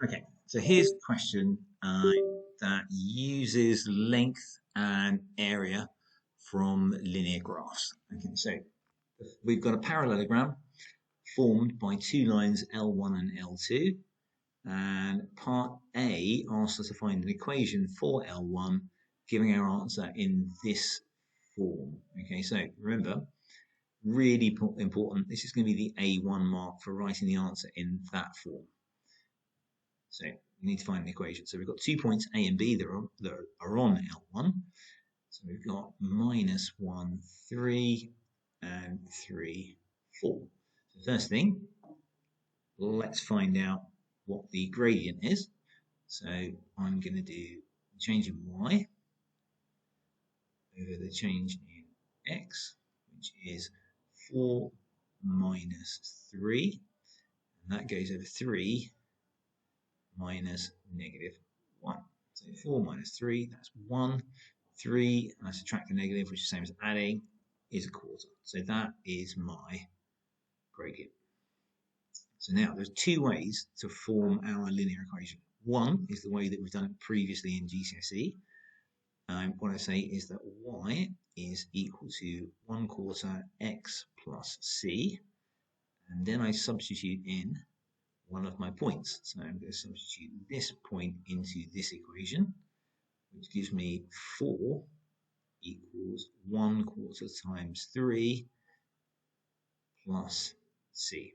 Okay, so here's a question that uses length and area from linear graphs. Okay, so we've got a parallelogram formed by two lines L1 and L2, and part A asks us to find an equation for L1, giving our answer in this form. Okay, so remember, really important, this is going to be the A1 mark for writing the answer in that form. So we need to find an equation. So we've got 2 points A and B that are on L1. So we've got minus 1, 3, and 3, 4. So first thing, let's find out what the gradient is. So I'm going to do change in y over the change in x, which is 4 minus 3. And that goes over 3 minus negative 1. So 4 minus 3, that's 1. 3, and I subtract the negative, which is the same as adding, is a quarter. So that is my gradient. So now there's two ways to form our linear equation. One is the way that we've done it previously in GCSE. What I say is that y is equal to 1/4 x plus c, and then I substitute in one of my points. So I'm going to substitute this point into this equation, which gives me 4 equals 1/4 times 3 plus c.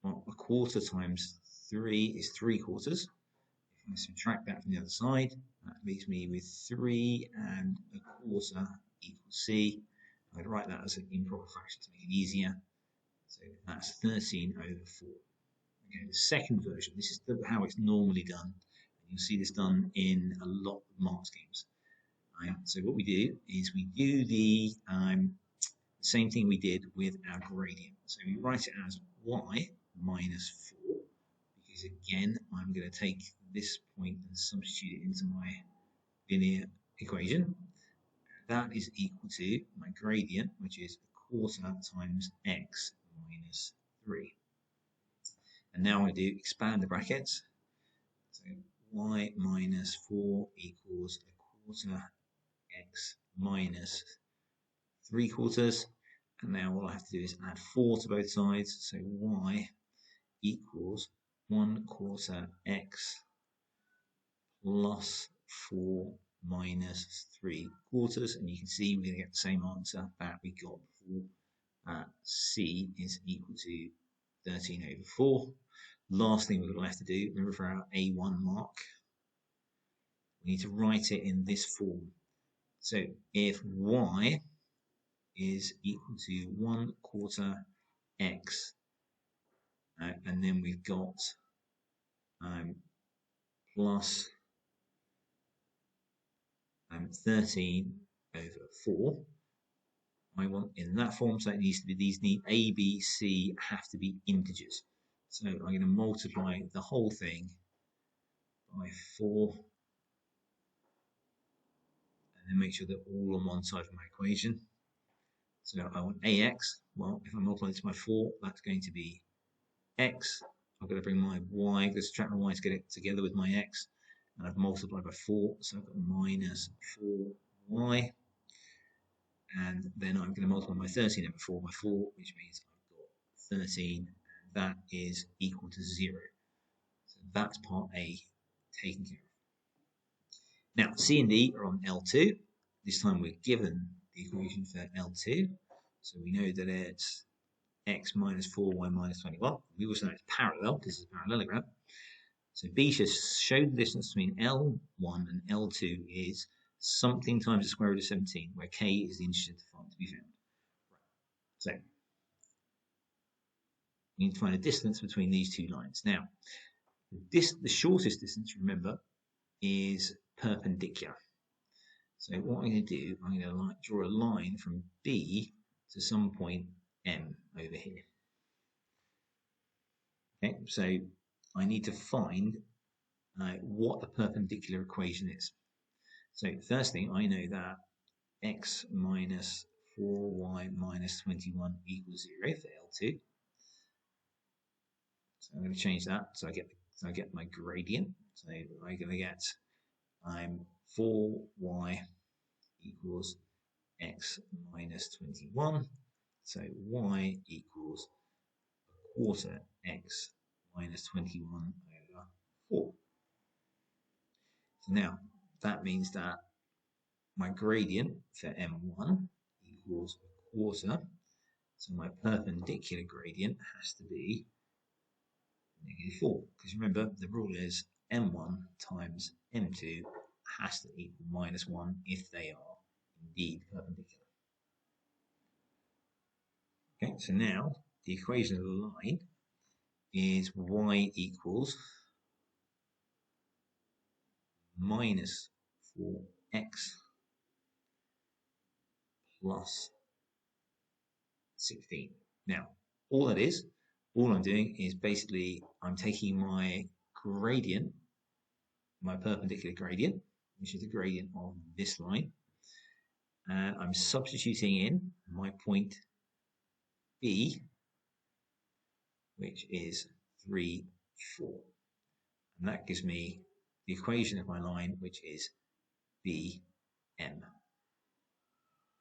Well, 1/4 times 3 is 3/4. If I subtract that from the other side, that leaves me with 3 1/4 equals c. I'm going to write that as an improper fraction to make it easier. So that's 13 over 4. Okay, the second version, this is how it's normally done. You'll see this done in a lot of mark schemes. So what we do is we do the same thing we did with our gradient. So we write it as y minus 4, because again, I'm going to take this point and substitute it into my linear equation. That is equal to my gradient, which is 1/4 times x minus 3. And now I do expand the brackets. So y minus 4 equals 1/4 x minus 3/4. And now all I have to do is add 4 to both sides. So y equals 1/4 x plus 4 minus 3/4. And you can see we're going to get the same answer that we got before. C is equal to 13 over 4. Last thing we're going to have to do, remember for our A1 mark, we need to write it in this form. So if y is equal to 1/4 x, and then we've got plus 13 over 4. I want in that form, so it needs to be, these need A, B, C have to be integers. So I'm going to multiply the whole thing by 4, and then make sure they're all on one side of my equation. So I want AX, well, if I multiply this by 4, that's going to be X. I've got to bring my Y, let's subtract my Y to get it together with my X, and I've multiplied by 4, so I've got minus 4Y. And then I'm going to multiply my 13 over 4 by 4, which means I've got 13, and that is equal to 0. So that's part A taken care of. Now, C and D are on L2. This time we're given the equation for L2. So we know that it's x minus 4y minus 21. We also know it's parallel, because it's a parallelogram. So B just showed the distance between L1 and L2 is something times the square root of 17, where k is the integer to be found. So we need to find a distance between these two lines. Now, the shortest distance, remember, is perpendicular. So what I'm going to do, I'm going to draw a line from B to some point M over here. Okay, so I need to find what the perpendicular equation is. So first thing, I know that x minus 4y minus 21 equals 0 for L2. So I'm going to change that so I get So I get my gradient. So I'm going to get 4y equals x minus 21. So y equals a quarter x minus 21 over 4. So now that means that my gradient for m1 equals a quarter. So my perpendicular gradient has to be -4. Because remember, the rule is m1 times m2 has to equal -1 if they are indeed perpendicular. Okay, so now the equation of the line is y equals minus 4x plus 16. Now, all I'm doing is basically I'm taking my gradient, my perpendicular gradient, which is the gradient of this line, and I'm substituting in my point B, which is 3, 4. And that gives me the equation of my line, which is BM.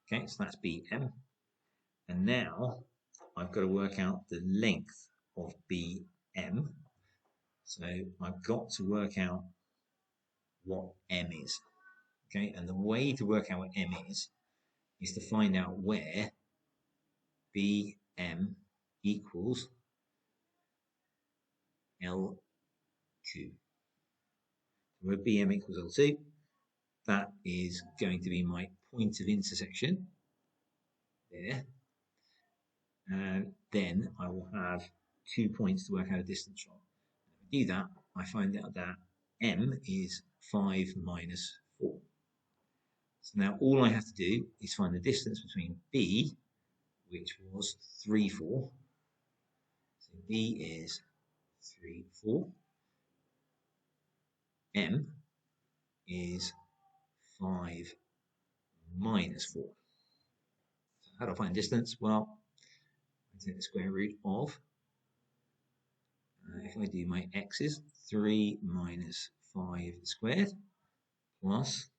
Okay, so that's BM. And now I've got to work out the length of BM. So I've got to work out what M is. Okay, and the way to work out what M is to find out where BM equals L2. Where BM equals L2, that is going to be my point of intersection there. And then I will have 2 points to work out a distance from. If I do that, I find out that M is 5 minus 4. So now all I have to do is find the distance between B, which was 3, 4. So B is 3, 4. M is 5 minus 4. So how do I find distance? Well, I take the square root of, if I do my x's, 3 minus 5 squared plus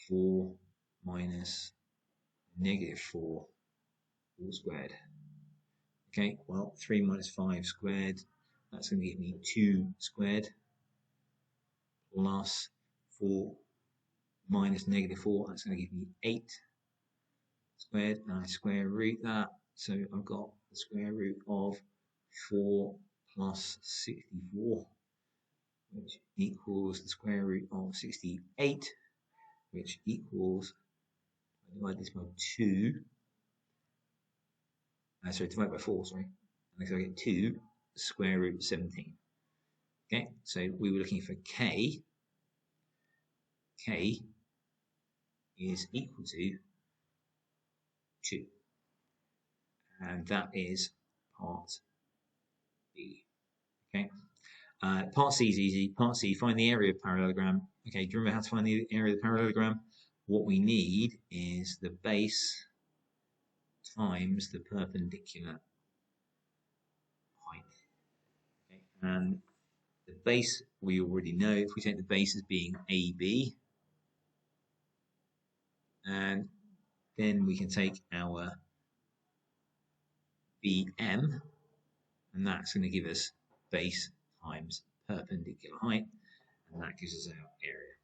4 minus -4 all squared. Okay, well, 3 minus 5 squared, that's going to give me 2 squared plus 4 minus -4, that's going to give me 8 squared, and I square root that. So I've got the square root of 4 plus 64, which equals the square root of 68, which equals, I divide this by 2, divide by 4, sorry. And so I get 2 square root 17. Okay, so we were looking for K. K is equal to 2. And that is part B. Okay. Part C is easy. Part C, find the area of parallelogram. Okay, do you remember how to find the area of the parallelogram? What we need is the base times the perpendicular height. Okay. And the base we already know. If we take the base as being AB, and then we can take our BM, and that's going to give us base times perpendicular height, and that gives us our area.